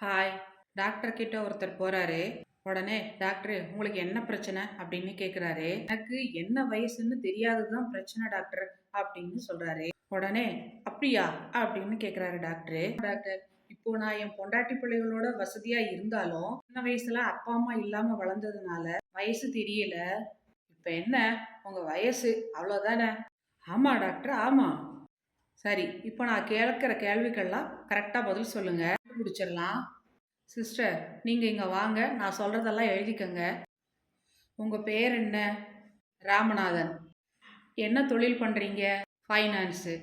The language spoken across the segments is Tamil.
ஹாய். டாக்டர் கிட்ட ஒருத்தர் போறாரு. உடனே டாக்டர் உங்களுக்கு என்ன பிரச்சனை அப்படின்னு கேக்குறாரு. எனக்கு என்ன வயசுன்னு தெரியாததுதான் பிரச்சனை டாக்டர் அப்படின்னு சொல்றாரு. உடனே அப்படியா அப்படின்னு கேக்குறாரு டாக்டர். டாக்டர், இப்போ நான் என் பொண்டாட்டி பிள்ளைகளோட வசதியா இருந்தாலும் சின்ன வயசுல அப்பா அம்மா இல்லாம வளர்ந்ததுனால வயசு தெரியல. இப்ப என்ன உங்க வயசு அவ்வளவுதானே? ஆமா டாக்டர், ஆமா. சரி, இப்போ நான் கேட்குற கேள்விக்கெல்லாம் கரெக்டாக பதில் சொல்லுங்க. கண்டுபிடிச்சிடலாம். சிஸ்டர், நீங்கள் இங்கே வாங்க, நான் சொல்கிறதெல்லாம் எழுதிக்கங்க. உங்கள் பேர் என்ன? ராமநாதன். என்ன தொழில் பண்ணுறீங்க? ஃபைனான்ஸு.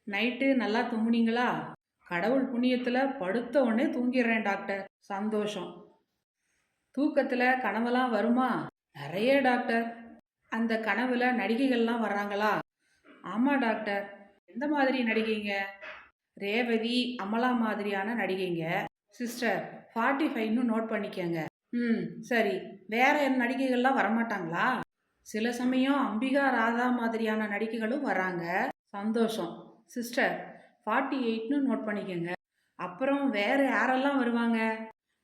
நைட்டு நல்லா தூங்குனீங்களா? கடவுள் புண்ணியத்தில் படுத்த உடனே தூங்கிடுறேன் டாக்டர். சந்தோஷம். தூக்கத்தில் கனவெல்லாம் வருமா? நிறைய டாக்டர். அந்த கனவுல நடிகைகள்லாம் வர்றாங்களா? ஆமாம் டாக்டர். எந்த மாதிரி நடிகைங்க? ரேவதி, அமலா மாதிரியான நடிகைங்க. சிஸ்டர், 45ன்னு நோட் பண்ணிக்கங்க. ம், சரி. வேற என்ன நடிகைகள்லாம் வரமாட்டாங்களா? சில சமயம் அம்பிகா ராதா மாதிரியான நடிகைகளும் வராங்க. சந்தோஷம். சிஸ்டர், 48ன்னு நோட் பண்ணிக்கங்க. அப்புறம் வேற யாரெல்லாம் வருவாங்க?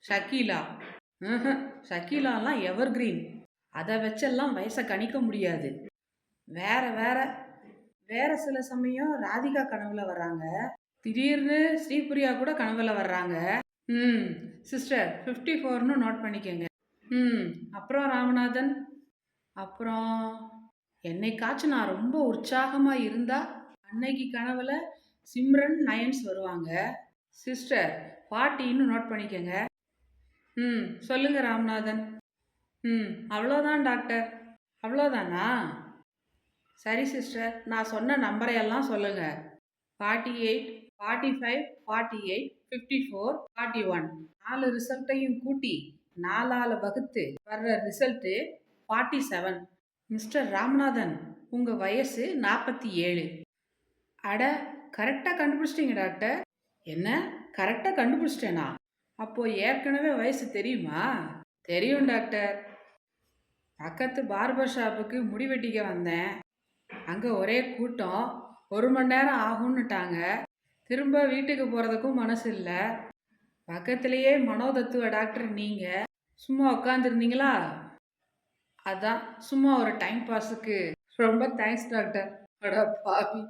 ஷக்கீலா. ஷக்கீலாலாம் எவர் கிரீன். அதை வச்செல்லாம் வயசை கணிக்க முடியாது. வேற வேற வேற சில சமயம் ராதிகா கனவுல வர்றாங்க. திடீர்னு ஸ்ரீபிரியா கூட கனவுல வர்றாங்க. ம், சிஸ்டர் 54ன்னு நோட் பண்ணிக்கங்க. ம், அப்புறம் ராமநாதன். அப்புறம் என்னைக்காச்சும் நான் ரொம்ப உற்சாகமா இருந்தா அன்னைக்கு கனவுல சிம்ரன் நயன்ஸ் வருவாங்க. சிஸ்டர் 40ன்னு நோட் பண்ணிக்கங்க. ம், சொல்லுங்க ராமநாதன். ம், அவ்வளோதான் டாக்டர். அவ்வளோதானா? சரி சிஸ்டர், நான் சொன்ன நம்பரையெல்லாம் சொல்லுங்க. 48, 45, 48, 54, 41. 4 ரிசல்ட்டையும் கூட்டி 4ஆல வகுத்து வர்ற ரிசல்ட்டு 47. மிஸ்டர் ராமநாதன், உங்க வயசு 47. அட, கரெக்டா கண்டுபிடிச்சிட்டீங்க டாக்டர். என்ன, கரெக்டா கண்டுபிடிச்சிட்டேனா? அப்போ ஏற்கனவே வயசு தெரியுமா? தெரியும் டாக்டர். பக்கத்து பார்பர் ஷாப்புக்கு முடி வெட்டிக்க வந்தேன். அங்கே ஒரே கூட்டம். 1 மணி நேரம் ஆகும்னுட்டாங்க. திரும்ப வீட்டுக்கு போகிறதுக்கும் மனசு இல்லை. பக்கத்திலேயே மனோதத்துவ டாக்டர் நீங்கள் சும்மா உட்காந்துருந்தீங்களா? அதான் சும்மா ஒரு டைம் பாஸுக்கு. ரொம்ப தேங்க்ஸ் டாக்டர். அட பாவி.